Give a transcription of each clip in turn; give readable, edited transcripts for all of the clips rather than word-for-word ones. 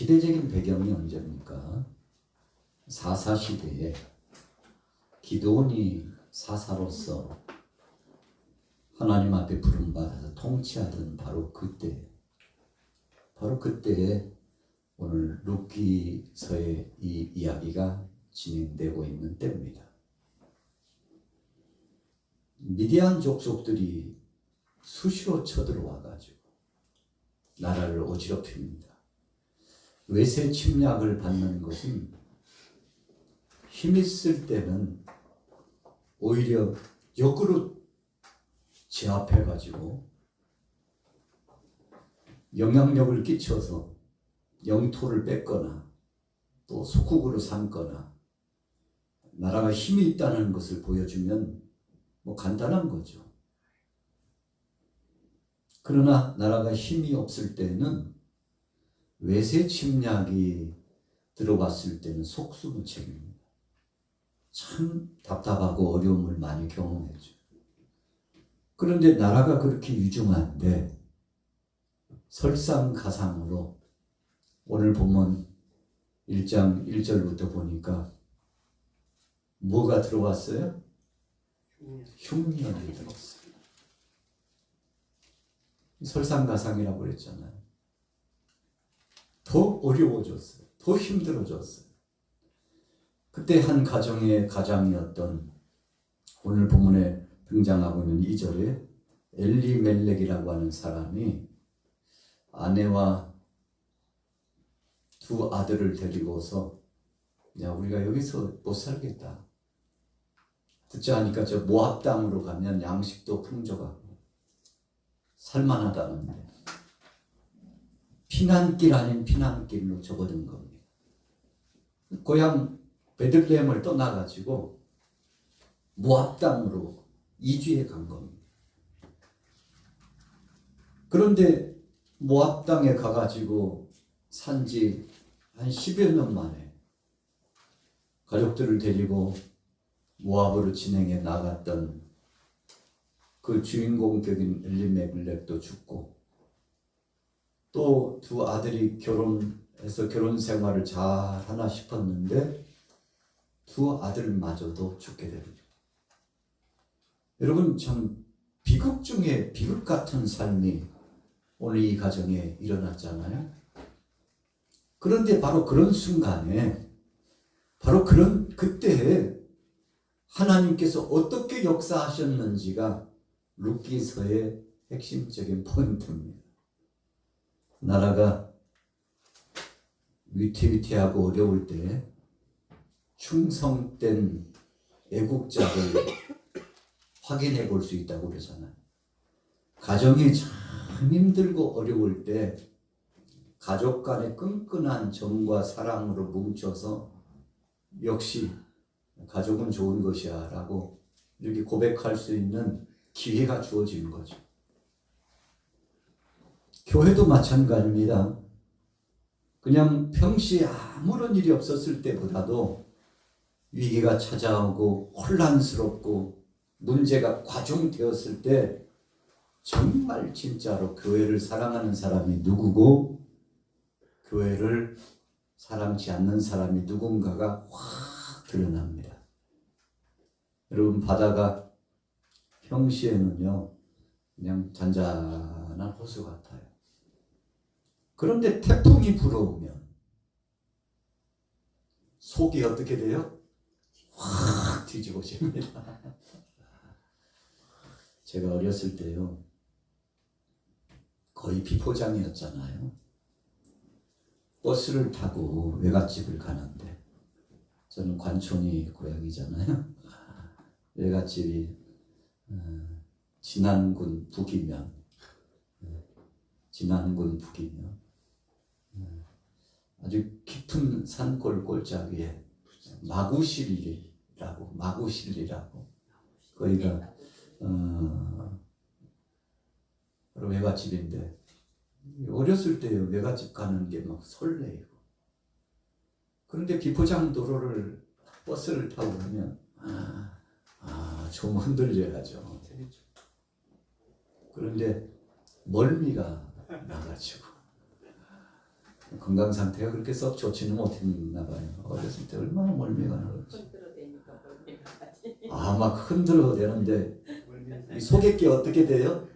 시대적인 배경이 언제입니까? 사사 시대에 기드온이 사사로서 하나님 앞에 부름받아서 통치하던 바로 그때에 오늘 룻기서의 이 이야기가 진행되고 있는 때입니다. 미디안 족속들이 수시로 쳐들어와 가지고 나라를 어지럽힙니다. 외세 침략을 받는 것은 힘 있을 때는 오히려 역으로 제압해 가지고 영향력을 끼쳐서 영토를 뺏거나 또 속국으로 삼거나 나라가 힘이 있다는 것을 보여주면 뭐 간단한 거죠. 그러나 나라가 힘이 없을 때는 외세 침략이 들어왔을 때는 속수무책입니다. 참 답답하고 어려움을 많이 경험했죠. 그런데 나라가 그렇게 유중한데 설상가상으로 오늘 본문 1장 1절부터 보니까 뭐가 들어왔어요? 흉년이 들어왔어요. 설상가상이라고 그랬잖아요. 더 어려워졌어요. 더 힘들어졌어요. 그때 한 가정의 가장이었던 오늘 본문에 등장하고 있는 2절에 엘리멜렉이라고 하는 사람이 아내와 두 아들을 데리고서 야 우리가 여기서 못 살겠다. 듣자 하니까 저 모압 땅으로 가면 양식도 풍족하고 살만하다는데 피난길 아닌 피난길로 접어든 겁니다. 고향 베들레헴을 떠나가지고 모압 땅으로 이주해 간 겁니다. 그런데 모압 땅에 가가지고 산지 한 10여 년 만에 가족들을 데리고 모압으로 진행해 나갔던 그 주인공격인 엘리멜렉도 죽고 또 두 아들이 결혼해서 결혼 생활을 잘 하나 싶었는데 두 아들마저도 죽게 됩니다. 여러분 참 비극 중에 비극 같은 삶이 오늘 이 가정에 일어났잖아요. 그런데 바로 그런 순간에 바로 그런 그때에 하나님께서 어떻게 역사하셨는지가 룻기서의 핵심적인 포인트입니다. 나라가 위태위태하고 어려울 때 충성된 애국자를 확인해 볼 수 있다고 그러잖아요. 가정이 참 힘들고 어려울 때 가족 간의 끈끈한 정과 사랑으로 뭉쳐서 역시 가족은 좋은 것이야 라고 이렇게 고백할 수 있는 기회가 주어지는 거죠. 교회도 마찬가지입니다. 그냥 평시에 아무런 일이 없었을 때보다도 위기가 찾아오고 혼란스럽고 문제가 과중되었을 때 정말 진짜로 교회를 사랑하는 사람이 누구고 교회를 사랑치 않는 사람이 누군가가 확 드러납니다. 여러분 바다가 평시에는요 그냥 잔잔한 호수 같아요. 그런데 태풍이 불어오면 속이 어떻게 돼요? 확 뒤집어집니다. 제가 어렸을 때요 거의 비포장이었잖아요. 버스를 타고 외갓집을 가는데 저는 관촌이 고향이잖아요. 외갓집이 진안군 북이면 아주 깊은 산골 꼴짜기에 마구실리라고 거기가 바로 외갓집인데 어렸을 때 외갓집 가는 게 막 설레이고 그런데 비포장 도로를 버스를 타고 가면 좀 흔들려야죠. 그런데 멀미가 나가지고 건강 상태가 그렇게 썩 좋지는 못했나 봐요. 어렸을 때 얼마나 멀미가 나는지. 흔들어대니까 멀미가 나지. 막 흔들어 대는데 이 속에게 어떻게 돼요?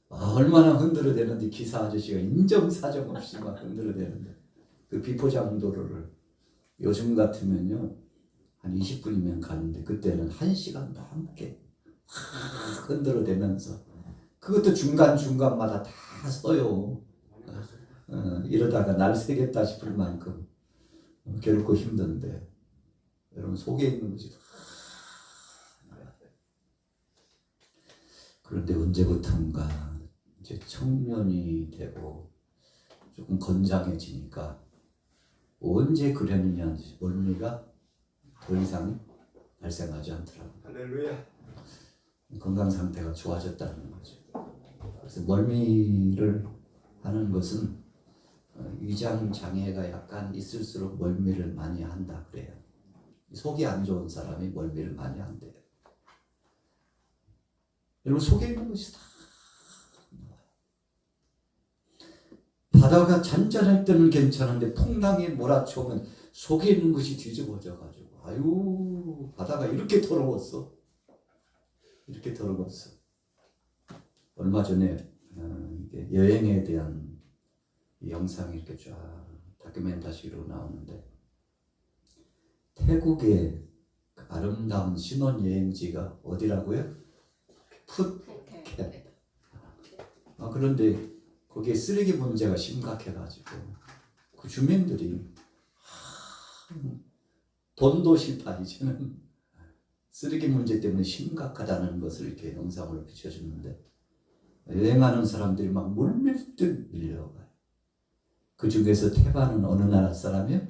얼마나 흔들어 대는데 기사 아저씨가 인정사정 없이 막 흔들어 대는데 그 비포장도로를 요즘 같으면요 한 20분이면 가는데 그때는 1시간 넘게 흔들어 대면서 그것도 중간중간마다 다 써요. 이러다가 날 새겠다 싶을 만큼 결코 힘든데 여러분 속에 있는 것이 그런데 언제부턴가 이제 청년이 되고 조금 건장해지니까 언제 그랬느냐 멀미가 더 이상 발생하지 않더라고요. 할렐루야. 건강 상태가 좋아졌다는 거죠. 그래서 멀미를 하는 것은 위장 장애가 약간 있을수록 멀미를 많이 한다 그래요. 속이 안 좋은 사람이 멀미를 많이 한대요. 여러분 속에 있는 것이 다 바다가 잔잔할 때는 괜찮은데 풍랑이 몰아쳐오면 속에 있는 것이 뒤집어져 가지고 아유 바다가 이렇게 더러웠어. 이렇게 더러웠어. 얼마 전에 여행에 대한 영상이 이렇게 쫙 다큐멘터리로 나오는데 태국의 아름다운 신혼여행지가 어디라고요? 푸켓. 그런데 거기에 쓰레기 문제가 심각해가지고 그 주민들이 돈도시다 이제는 쓰레기 문제 때문에 심각하다는 것을 이렇게 영상으로 비춰주는데 여행하는 사람들이 막 물밀듯 밀려가요. 그 중에서 태반은 어느 나라 사람이요?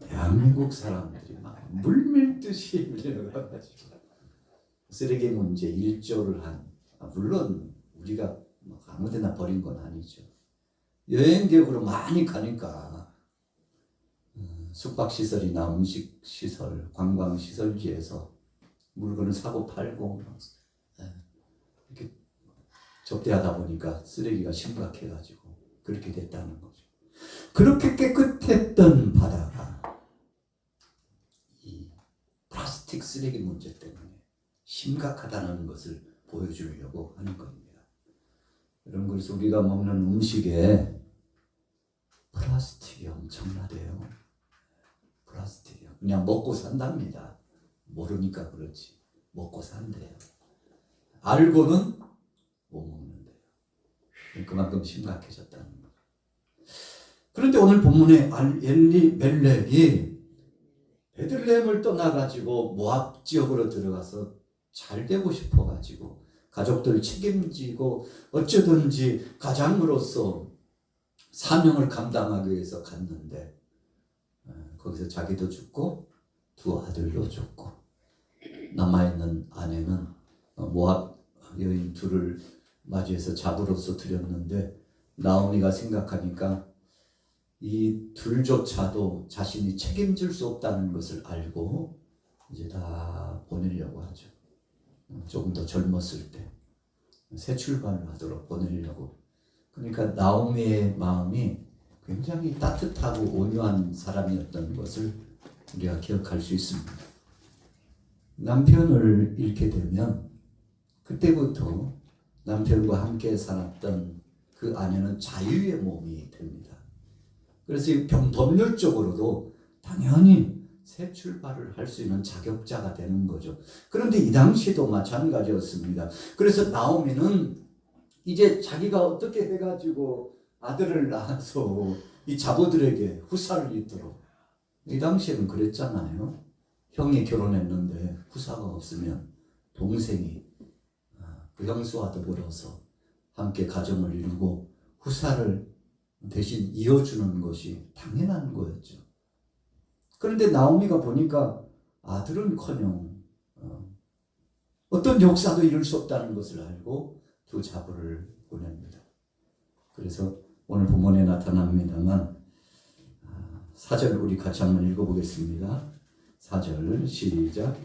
대한민국 사람들이 막 물밀듯이 밀려가가지고 쓰레기 문제 일조를 한 물론 우리가 아무데나 버린 건 아니죠. 여행 계획으로 많이 가니까 숙박시설이나 음식시설, 관광시설지에서 물건을 사고 팔고 이렇게 접대하다 보니까 쓰레기가 심각해가지고 그렇게 됐다는 거죠. 그렇게 깨끗했던 바다가 이 플라스틱 쓰레기 문제 때문에 심각하다는 것을 보여주려고 하는 겁니다. 이런 것을 우리가 먹는 음식에 플라스틱이 엄청나대요. 플라스틱이요. 그냥 먹고 산답니다. 모르니까 그렇지. 먹고 산대요. 알고는 못 먹는데요. 그만큼 심각해졌다는 거죠. 그런데 오늘 본문에 엘리멜렉이 베들레헴을 떠나가지고 모압 지역으로 들어가서 잘 되고 싶어가지고 가족들 책임지고 어쩌든지 가장으로서 사명을 감당하기 위해서 갔는데 거기서 자기도 죽고 두 아들도 죽고 남아있는 아내는 모압 여인 둘을 맞이해서 잡으로서 드렸는데 나오미가 생각하니까 이 둘조차도 자신이 책임질 수 없다는 것을 알고 이제 다 보내려고 하죠. 조금 더 젊었을 때 새 출발을 하도록 보내려고. 그러니까 나오미의 마음이 굉장히 따뜻하고 온유한 사람이었던 것을 우리가 기억할 수 있습니다. 남편을 잃게 되면 그때부터 남편과 함께 살았던 그 아내는 자유의 몸이 됩니다. 그래서 법률적으로도 당연히 새 출발을 할 수 있는 자격자가 되는 거죠. 그런데 이 당시도 마찬가지였습니다. 그래서 나오미는 이제 자기가 어떻게 해가지고 아들을 낳아서 이 자보들에게 후사를 잇도록, 이 당시에는 그랬잖아요. 형이 결혼했는데 후사가 없으면 동생이 그 형수와 더불어서 함께 가정을 이루고 후사를 대신 이어주는 것이 당연한 거였죠. 그런데 나오미가 보니까 아들은커녕 어떤 역사도 이룰 수 없다는 것을 알고 두 자부를 보냅니다. 그래서 오늘 본문에 나타납니다만 4절 우리 같이 한번 읽어보겠습니다. 4절 시작.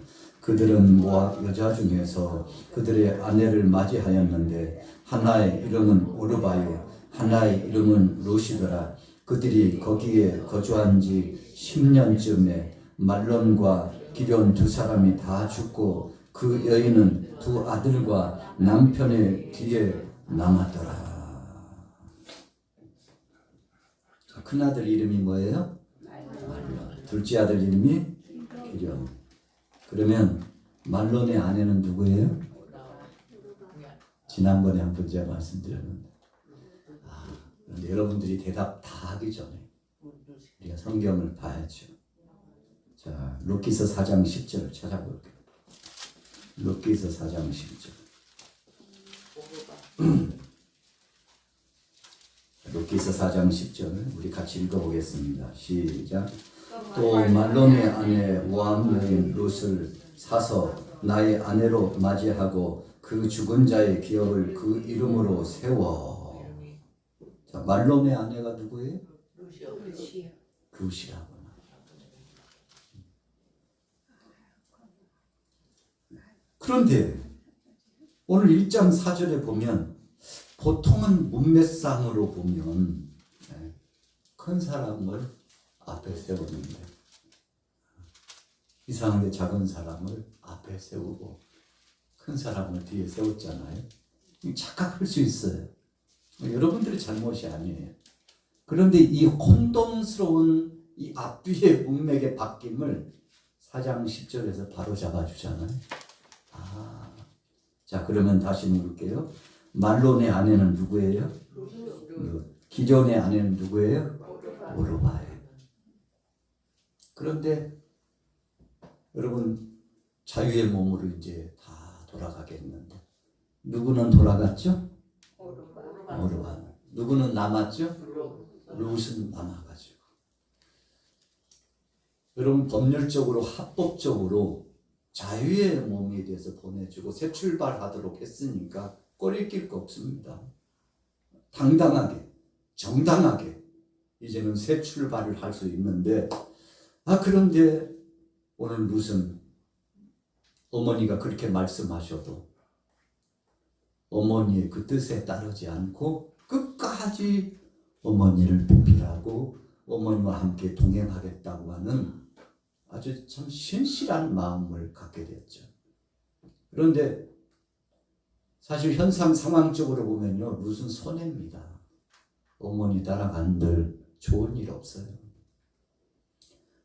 그들은 모압 여자 중에서 그들의 아내를 맞이하였는데 하나의 이름은 오르바요 하나의 이름은 루시더라. 그들이 거기에 거주한 지 10년쯤에 말론과 기럨 두 사람이 다 죽고 그 여인은 두 아들과 남편의 뒤에 남았더라. 큰아들 이름이 뭐예요? 말론. 둘째 아들 이름이 기럨. 그러면 말론의 아내는 누구예요? 지난번에 한 번 제가 말씀드렸는데 그런데 여러분들이 대답 다 하기 전에 우리가 성경을 봐야죠. 자, 룻기서 4장 10절을 찾아볼게요. 룻기서 4장 10절. 룻기서 4장 10절 우리 같이 읽어보겠습니다. 시작. 또 말론의 아내 모압 여인 룻을 사서 나의 아내로 맞이하고 그 죽은 자의 기업을 그 이름으로 세워. 자, 말론의 아내가 누구예요? 룻이라고. 그런데 오늘 1장 4절에 보면 보통은 문맥상으로 보면 큰 사람을 앞에 세우는데 이상하게 작은 사람을 앞에 세우고 큰 사람을 뒤에 세웠잖아요. 착각할 수 있어요. 여러분들의 잘못이 아니에요. 그런데 이 혼돈스러운 이 앞뒤의 문맥의 바뀜을 4장 10절에서 바로 잡아주잖아요. 자, 그러면 다시 물을게요. 말론의 아내는 누구예요? 기럨의 아내는 누구예요? 오르바예요. 그런데 여러분 자유의 몸으로 이제 다 돌아가겠는데 누구는 돌아갔죠? 오르바. 누구는 남았죠? 룻은 남아가지고. 여러분 법률적으로 합법적으로 자유의 몸에 대해서 보내주고 새 출발하도록 했으니까 꼬리 낄 거 없습니다. 당당하게 정당하게 이제는 새 출발을 할 수 있는데 그런데 오늘 룻은 어머니가 그렇게 말씀하셔도 어머니의 그 뜻에 따르지 않고 끝까지 어머니를 보필하고 어머니와 함께 동행하겠다고 하는 아주 참 신실한 마음을 갖게 되었죠. 그런데 사실 현상 상황적으로 보면요, 룻은 손해입니다. 어머니 따라간들 좋은 일 없어요.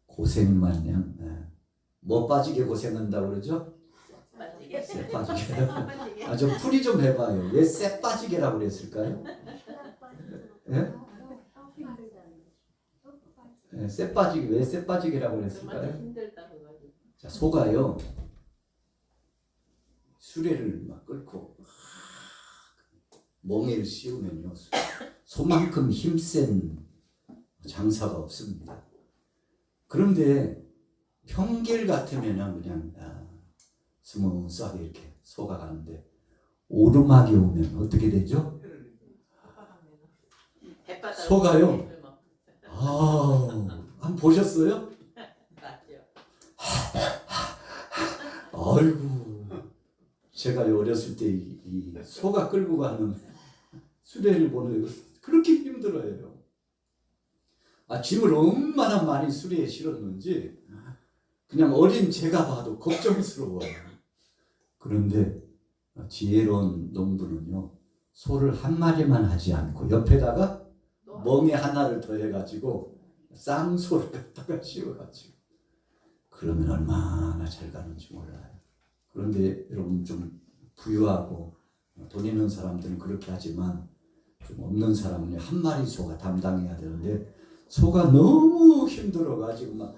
고생마냥 뭐 빠지게 고생한다고 그러죠? 쎄 빠지게. 좀 풀이 좀 해봐요. 왜 쎄 빠지게라고 그랬을까요? 쎄 빠지게, 왜 쎄 빠지게라고 그랬을까요? 자, 소가요 수레를 막 끌고 멍에를 씌우면요 소만큼 힘센 장사가 없습니다. 그런데 평길 같으면 그냥 스무스하게 이렇게 소가 가는데 오르막이 오면 어떻게 되죠? 소가요 한번 보셨어요? 아이고 제가 어렸을 때 이 소가 끌고 가는 수레를 보는 그렇게 힘들어요. 짐을 얼마나 많이 수레에 실었는지 그냥 어린 제가 봐도 걱정스러워요. 그런데 지혜로운 농부는요 소를 한 마리만 하지 않고 옆에다가 멍에 하나를 더 해가지고 쌍소를 갖다가 씌워가지고 그러면 얼마나 잘 가는지 몰라요. 그런데 여러분 좀 부유하고 돈 있는 사람들은 그렇게 하지만 좀 없는 사람은 한 마리 소가 담당해야 되는데 소가 너무 힘들어가지고 막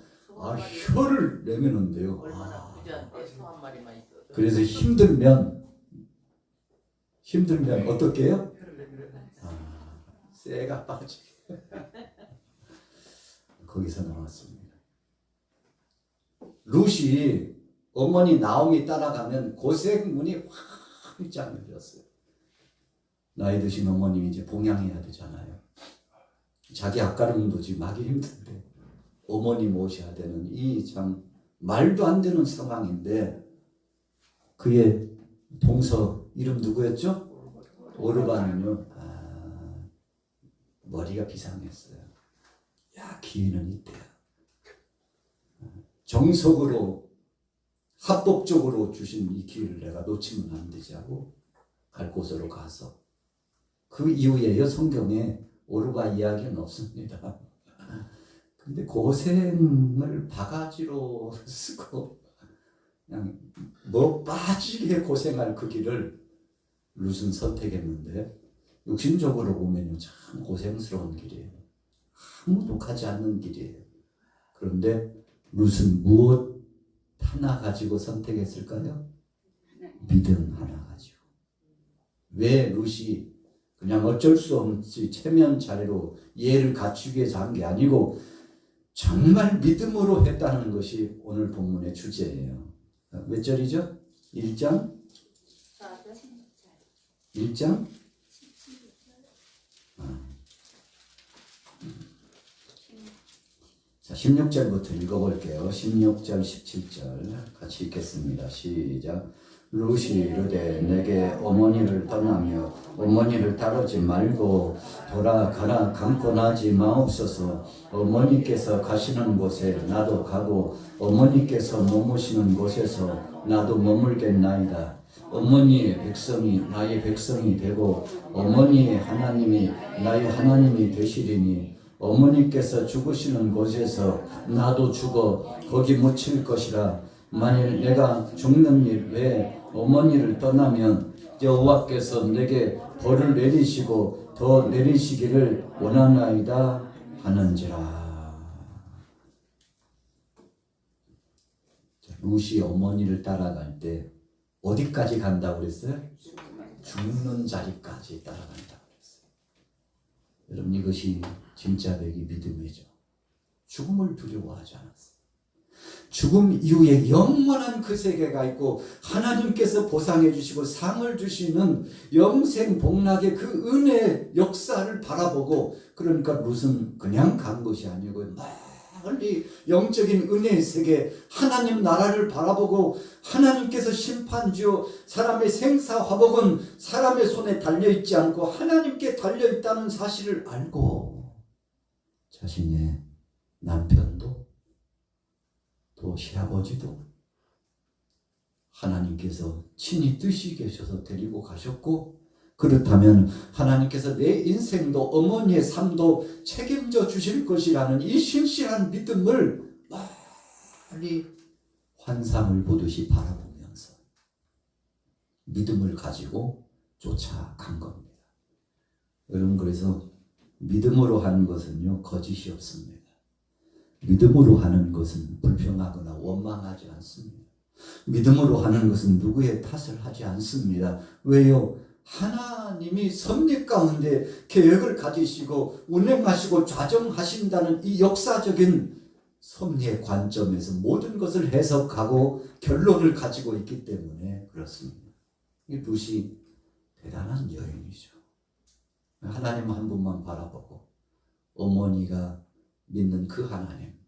혀를 내미는데요. 그래서 힘들면 어떻게 해요? 쇠가 빠지게. 거기서 나왔습니다. 룻이 어머니 나오미 따라가면 고생문이 활짝 열렸어요. 나이 드신 어머님이 이제 봉양해야 되잖아요. 자기 앞가림도 지금 하기 힘든데 어머니 모셔야 되는 이 참 말도 안 되는 상황인데 그의 동서 이름 누구였죠? 오르바는요. 머리가 비상했어요. 야, 기회는 이때야. 정석으로 합법적으로 주신 이 기회를 내가 놓치면 안 되지 하고 갈 곳으로 가서 그 이후에요 성경에 오르바 이야기는 없습니다. 근데 고생을 바가지로 쓰고 그냥 뭐 빠지게 고생할 그 길을 룻은 선택했는데 육신적으로 보면요 참 고생스러운 길이에요. 아무도 가지 않는 길이에요. 그런데 룻은 무엇 하나 가지고 선택했을까요? 믿음 하나 가지고. 왜 룻이 그냥 어쩔 수 없이 체면 차례로 예를 갖추기 위해서 한 게 아니고 정말 믿음으로 했다는 것이 오늘 본문의 주제예요. 몇 절이죠? 1장? 1장? 자, 16절부터 읽어볼게요. 16절, 17절 같이 읽겠습니다. 시작. 룻이 이르되 내게 어머니를 떠나며 어머니를 따르지 말고 돌아가라 강권하지 마옵소서. 어머니께서 가시는 곳에 나도 가고 어머니께서 머무시는 곳에서 나도 머물겠나이다. 어머니의 백성이 나의 백성이 되고 어머니의 하나님이 나의 하나님이 되시리니 어머니께서 죽으시는 곳에서 나도 죽어 거기 묻힐 것이라. 만일 내가 죽는 일 외에 어머니를 떠나면 여호와께서 내게 벌을 내리시고 더 내리시기를 원하나이다 하는지라. 룻이 어머니를 따라갈 때 어디까지 간다고 그랬어요? 죽는 자리까지 따라간다고 그랬어요. 여러분 이것이 진짜 백이 믿음이죠. 죽음을 두려워하지 않았어요. 죽음 이후에 영원한 그 세계가 있고 하나님께서 보상해 주시고 상을 주시는 영생 복락의 그 은혜의 역사를 바라보고, 그러니까 룻은 그냥 간 것이 아니고 멀리 영적인 은혜의 세계 하나님 나라를 바라보고 하나님께서 심판주요 사람의 생사화복은 사람의 손에 달려있지 않고 하나님께 달려있다는 사실을 알고 자신의 남편도 또 시아버지도 하나님께서 친히 뜻이 계셔서 데리고 가셨고, 그렇다면 하나님께서 내 인생도 어머니의 삶도 책임져 주실 것이라는 이 신실한 믿음을 멀리 환상을 보듯이 바라보면서 믿음을 가지고 쫓아간 겁니다. 여러분, 그래서 믿음으로 하는 것은요 거짓이 없습니다. 믿음으로 하는 것은 불평하거나 원망하지 않습니다. 믿음으로 하는 것은 누구의 탓을 하지 않습니다. 왜요? 하나님이 섭리 가운데 계획을 가지시고 운행하시고 좌정하신다는 이 역사적인 섭리의 관점에서 모든 것을 해석하고 결론을 가지고 있기 때문에 그렇습니다. 이 룻이 대단한 여인이죠. 하나님 한 분만 바라보고 어머니가 믿는 그 하나님,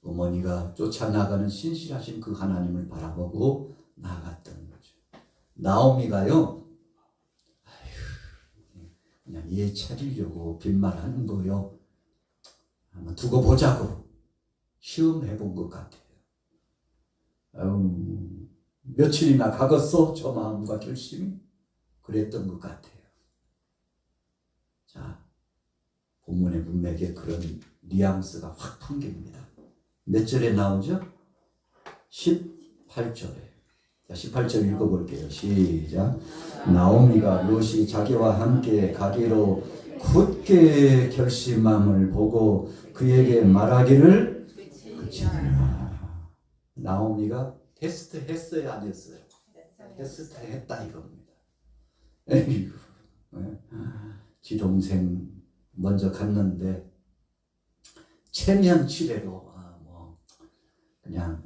어머니가 쫓아나가는 신실하신 그 하나님을 바라보고 나아갔던 거죠. 나오미가요 그냥 얘 차리려고 빈말하는 거요 한번 두고 보자고 시험해 본 것 같아요. 며칠이나 가겠어? 저 마음과 결심이 그랬던 것 같아요. 자, 본문의 문맥에 그런 뉘앙스가 확 풍깁니다. 몇 절에 나오죠? 18절에. 자, 18절 읽어볼게요. 시작. 나오미가 룻이 자기와 함께 가기로 굳게 결심함을 보고 그에게 말하기를 그치니라. 나오미가 테스트 했어요, 안 했어요? 테스트 했다 이겁니다. 에휴, 지 동생 먼저 갔는데 체면 치레로 그냥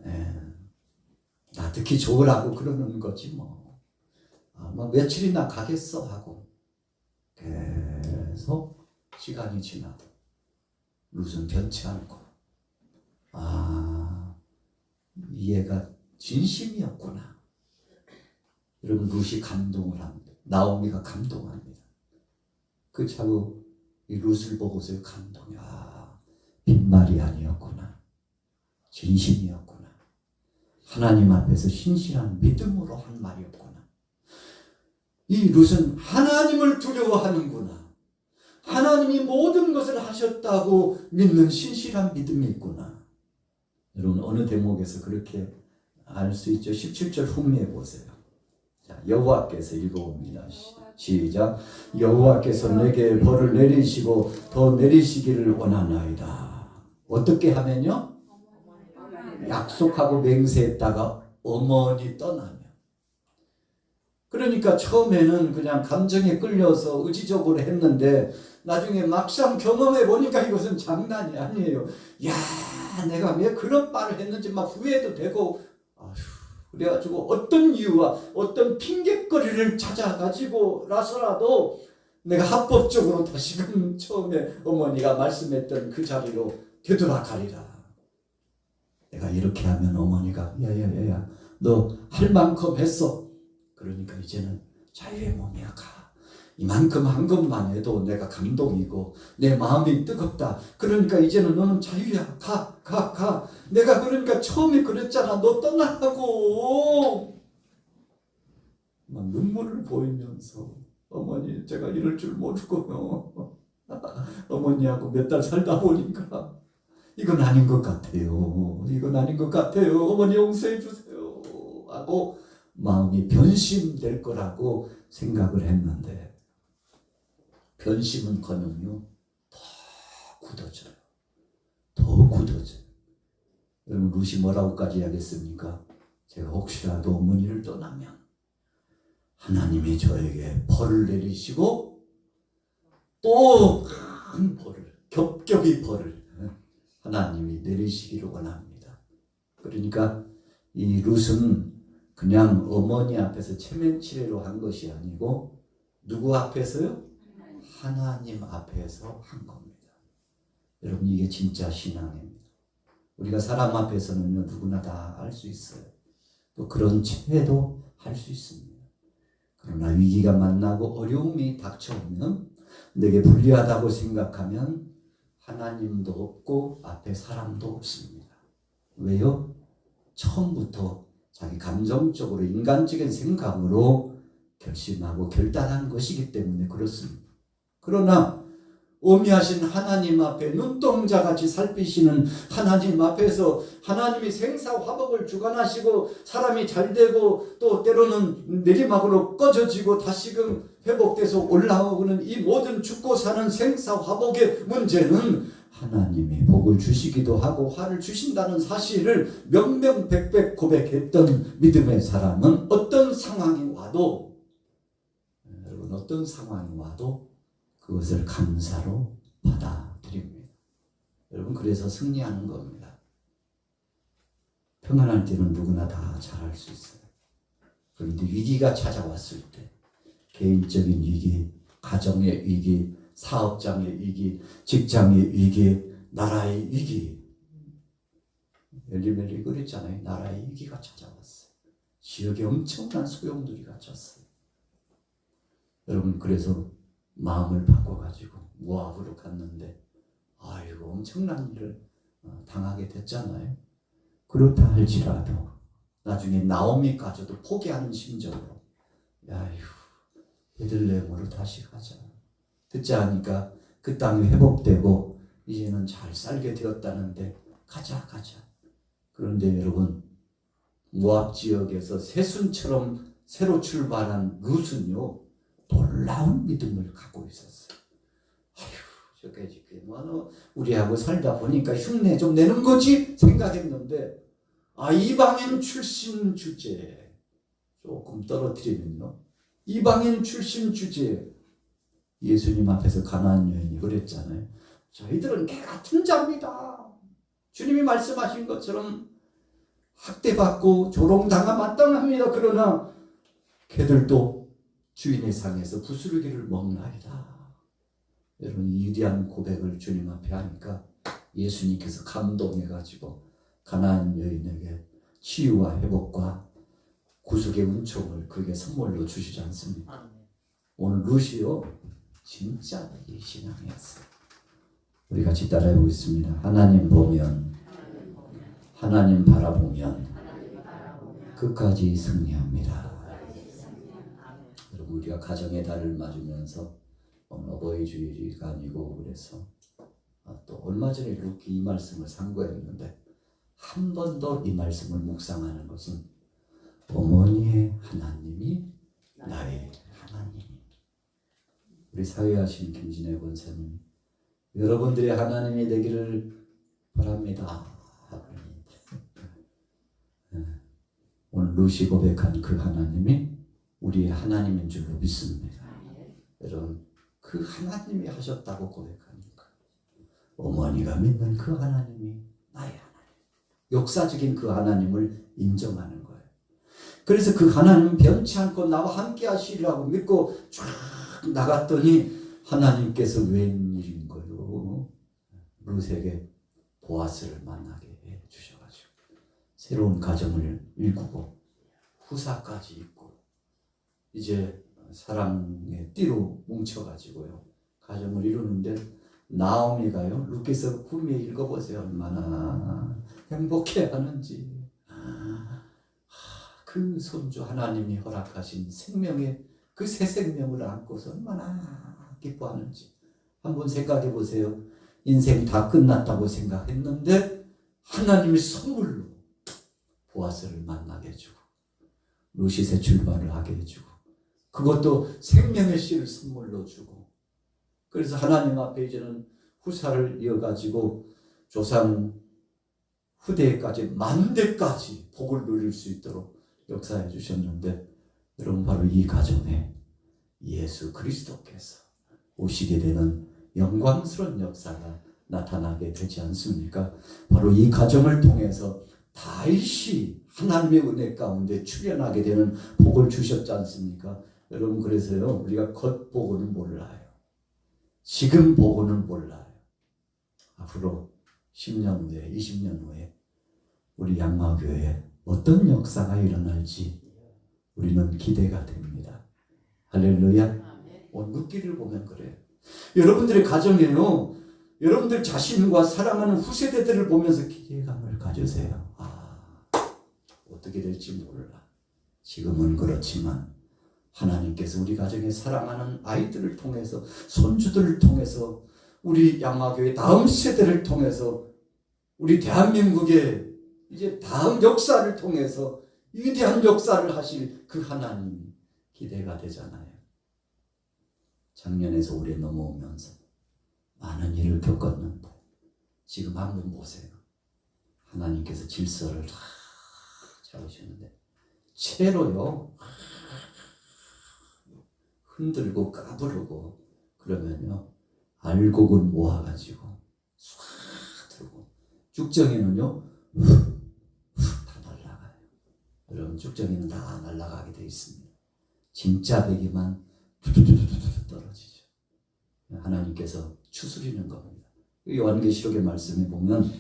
나 듣기 좋으라고 그러는 거지 뭐 며칠이나 가겠어 하고 계속 시간이 지나도 룻은 변치 않고 이 애가 진심이었구나. 여러분 룻이 감동을 합니다. 나오미가 감동합니다. 그 차고 이 룻을 보고서 감동이 빈말이 아니었구나. 진심이었구나. 하나님 앞에서 신실한 믿음으로 한 말이었구나. 이 룻은 하나님을 두려워하는구나. 하나님이 모든 것을 하셨다고 믿는 신실한 믿음이 있구나. 여러분 어느 대목에서 그렇게 알 수 있죠? 17절 후미에 보세요. 자, 여호와께서 읽어봅니다. 시작. 여호와께서 내게 벌을 내리시고 더 내리시기를 원하나이다. 어떻게 하면요? 약속하고 맹세했다가 어머니 떠나면. 그러니까 처음에는 그냥 감정에 끌려서 의지적으로 했는데 나중에 막상 경험해 보니까 이것은 장난이 아니에요. 야, 내가 왜 그런 말을 했는지 막 후회도 되고, 그래가지고 어떤 이유와 어떤 핑계거리를 찾아가지고라서라도 내가 합법적으로 다시금 처음에 어머니가 말씀했던 그 자리로 되돌아가리라. 내가 이렇게 하면 어머니가 야야야야 너 할 만큼 했어. 그러니까 이제는 자유의 몸이야. 가. 이만큼 한 것만 해도 내가 감동이고 내 마음이 뜨겁다. 그러니까 이제는 너는 자유야. 가. 내가 그러니까 처음에 그랬잖아. 너 떠나라고. 막 눈물을 보이면서 어머니 제가 이럴 줄 모르고요. 어머니하고 몇 달 살다 보니까 이건 아닌 것 같아요. 이건 아닌 것 같아요. 어머니 용서해 주세요. 하고 마음이 변심될 거라고 생각을 했는데 변심은커녕요 더 굳어져요. 더 굳어져요. 여러분 룻이 뭐라고까지 하겠습니까? 제가 혹시라도 어머니를 떠나면 하나님이 저에게 벌을 내리시고 또 큰 벌을 겹겹이 벌을 하나님이 내리시기를 원합니다. 그러니까 이 룻은 그냥 어머니 앞에서 체면치레로 한 것이 아니고 누구 앞에서요? 하나님 앞에서 한 겁니다. 여러분 이게 진짜 신앙입니다. 우리가 사람 앞에서는요 누구나 다 할 수 있어요. 또 그런 체도 할 수 있습니다. 그러나 위기가 만나고 어려움이 닥쳐오면 내게 불리하다고 생각하면 하나님도 없고 앞에 사람도 없습니다. 왜요? 처음부터 자기 감정적으로 인간적인 생각으로 결심하고 결단한 것이기 때문에 그렇습니다. 그러나 오미하신 하나님 앞에 눈동자같이 살피시는 하나님 앞에서 하나님이 생사화복을 주관하시고 사람이 잘되고 또 때로는 내리막으로 꺼져지고 다시금 회복돼서 올라오는 이 모든 죽고 사는 생사화복의 문제는 하나님이 복을 주시기도 하고 화를 주신다는 사실을 명명백백 고백했던 믿음의 사람은 어떤 상황이 와도 여러분 어떤 상황이 와도 그것을 감사로 받아들입니다. 여러분 그래서 승리하는 겁니다. 평안할 때는 누구나 다 잘할 수 있어요. 그런데 위기가 찾아왔을 때 개인적인 위기, 가정의 위기, 사업장의 위기, 직장의 위기, 나라의 위기. 엘리멜리 그랬잖아요. 나라의 위기가 찾아왔어요. 지역에 엄청난 소용돌이 갇혔어요. 여러분 그래서 마음을 바꿔가지고 모압으로 갔는데 아이고 엄청난 일을 당하게 됐잖아요. 그렇다 할지라도 나중에 나오미까지도 포기하는 심정으로 야휴 베들레헴으로 다시 가자. 듣지 않으니까 그 땅이 회복되고 이제는 잘 살게 되었다는데 가자. 그런데 여러분 모압 지역에서 새순처럼 새로 출발한 룻은요 놀라운 믿음을 갖고 있었어요. 아휴 저까지 우리하고 살다 보니까 흉내 좀 내는 거지 생각했는데 이방인 출신 주제에 조금 떨어뜨리면요 이방인 출신 주제에 예수님 앞에서 가나안 여인이 그랬잖아요. 저희들은 개 같은 자입니다. 주님이 말씀하신 것처럼 학대받고 조롱당하 마땅합니다. 그러나 개들도 주인의 상에서 부스러기를 먹나이다. 여러분 이 위대한 고백을 주님 앞에 하니까 예수님께서 감동해가지고 가나안 여인에게 치유와 회복과 구속의 은총을 그에게 선물로 주시지 않습니까? 아멘. 오늘 루시오 진짜 이 신앙이었어요. 우리 같이 따라해 보겠습니다. 하나님 보면, 하나님 바라보면 끝까지 승리합니다. 여러분, 우리가 가정의 달을 맞으면서 오늘 어버이 주일이가 아니고 그래서 또 얼마 전에 이렇게 이 말씀을 상고했는데 한 번 더 이 말씀을 묵상하는 것은 어머니의 하나님이 나의 하나님. 우리 사회하신 김진애 권사님, 여러분들의 하나님이 되기를 바랍니다. 오늘 루시 고백한 그 하나님이 우리의 하나님인 줄로 믿습니다. 여러분, 그 하나님이 하셨다고 고백하니까 어머니가 믿는 그 하나님이 나의 하나님, 역사적인 그 하나님을 인정하는 거예요. 그래서 그 하나님은 변치 않고 나와 함께 하시리라고 믿고 쫙 나갔더니 하나님께서 웬일인 거요? 룻에게 보아스를 만나게 해 주셔가지고 새로운 가정을 일구고 후사까지 있고 이제 사랑의 띠로 뭉쳐가지고요 가정을 이루는데 나오미가요 룻께서 꿈에 읽어보세요. 얼마나 행복해하는지. 그 손주 하나님이 허락하신 생명의 그 새 생명을 안고서 얼마나 기뻐하는지 한번 생각해 보세요. 인생 다 끝났다고 생각했는데 하나님이 선물로 보아스를 만나게 해주고 룻이 새 출발을 하게 해주고 그것도 생명의 씨를 선물로 주고 그래서 하나님 앞에 이제는 후사를 이어가지고 조상 후대까지 만대까지 복을 누릴 수 있도록 역사해 주셨는데 여러분 바로 이 가정에 예수 그리스도께서 오시게 되는 영광스러운 역사가 나타나게 되지 않습니까? 바로 이 가정을 통해서 다시 하나님의 은혜 가운데 출현하게 되는 복을 주셨지 않습니까? 여러분 그래서요 우리가 겉보고는 몰라요. 지금 보고는 몰라요. 앞으로 10년 후에 20년 후에 우리 양마교회에 어떤 역사가 일어날지 우리는 기대가 됩니다. 할렐루야. 오늘 룻기를 보면 그래요. 여러분들의 가정에요. 여러분들 자신과 사랑하는 후세대들을 보면서 기대감을 가지세요. 어떻게 될지 몰라. 지금은 그렇지만 하나님께서 우리 가정에 사랑하는 아이들을 통해서 손주들을 통해서 우리 양마교회 다음 세대를 통해서 우리 대한민국의 이제 다음 역사를 통해서 위대한 역사를 하실 그 하나님이 기대가 되잖아요. 작년에서 올해 넘어오면서 많은 일을 겪었는데 지금 한번 보세요. 하나님께서 질서를 다 잡으셨는데 채로요 흔들고 까부르고 그러면요 알곡은 모아가지고 쏴 들고 쭉정이는요 다 날아가요. 여러분 쭉정이는 다 날아가게 돼 있습니다. 진짜 배기만 두두두두두 떨어지죠. 하나님께서 추스리는 겁니다. 요한계시록의 말씀에 보면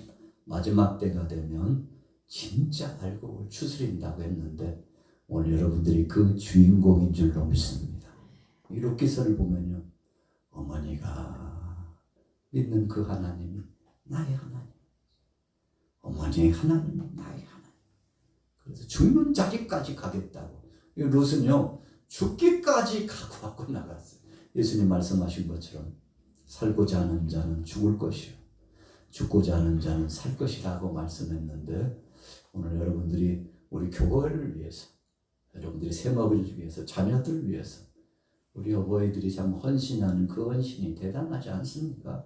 마지막 때가 되면 진짜 알곡을 추스린다고 했는데 오늘 여러분들이 그 주인공인 줄로 믿습니다. 이 룻기서를 보면요 어머니가 믿는 그 하나님이 나의 하나님, 어머니의 하나님이 나의 하나님. 그래서 죽는 자리까지 가겠다고. 이 룻은요 죽기까지 각오하고 나갔어요. 예수님 말씀하신 것처럼 살고자 하는 자는 죽을 것이요 죽고자 하는 자는 살 것이라고 말씀했는데 오늘 여러분들이 우리 교회를 위해서 여러분들이 셈업을 위해서 자녀들을 위해서 우리 어버이들이 참 헌신하는 그 헌신이 대단하지 않습니까?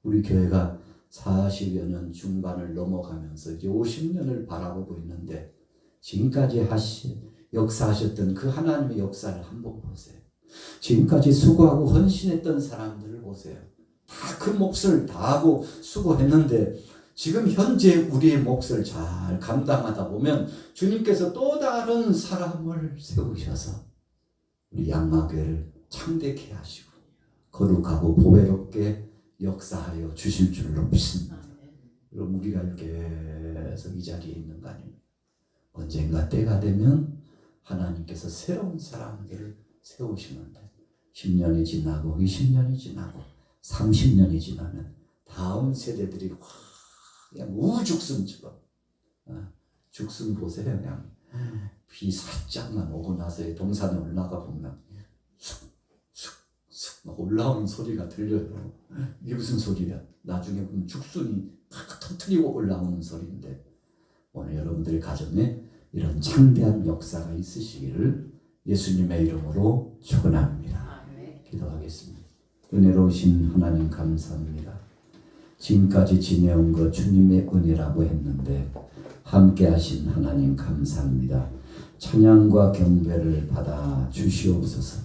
우리 교회가 40여 년 중반을 넘어가면서 이제 50년을 바라보고 있는데 지금까지 역사하셨던 그 하나님의 역사를 한번 보세요. 지금까지 수고하고 헌신했던 사람들을 보세요. 다 그 몫을 다하고 수고했는데 지금 현재 우리의 몫을 잘 감당하다 보면 주님께서 또 다른 사람을 세우셔서 우리 양마교회를 창대케 하시고 거룩하고 보배롭게 역사하여 주실 줄로 믿습니다. 그럼 우리가 계속 이 자리에 있는 거 아닙니까? 언젠가 때가 되면 하나님께서 새로운 사람들을 세우시는데 10년이 지나고 20년이 지나고 30년이 지나면 다음 세대들이 확 그냥 우죽순처럼 죽순 보세요. 그냥 비 살짝만 오고 나서 동산에 올라가 보면 쑥쑥 올라오는 소리가 들려요. 이게 무슨 소리야? 나중에 보면 죽순이 팍 터트리고 올라오는 소리인데 오늘 여러분들의 가정에 이런 창대한 역사가 있으시기를 예수님의 이름으로 축원합니다. 기도하겠습니다. 은혜로우신 하나님 감사합니다. 지금까지 지내온 것 주님의 은혜라고 했는데 함께 하신 하나님 감사합니다. 찬양과 경배를 받아 주시옵소서.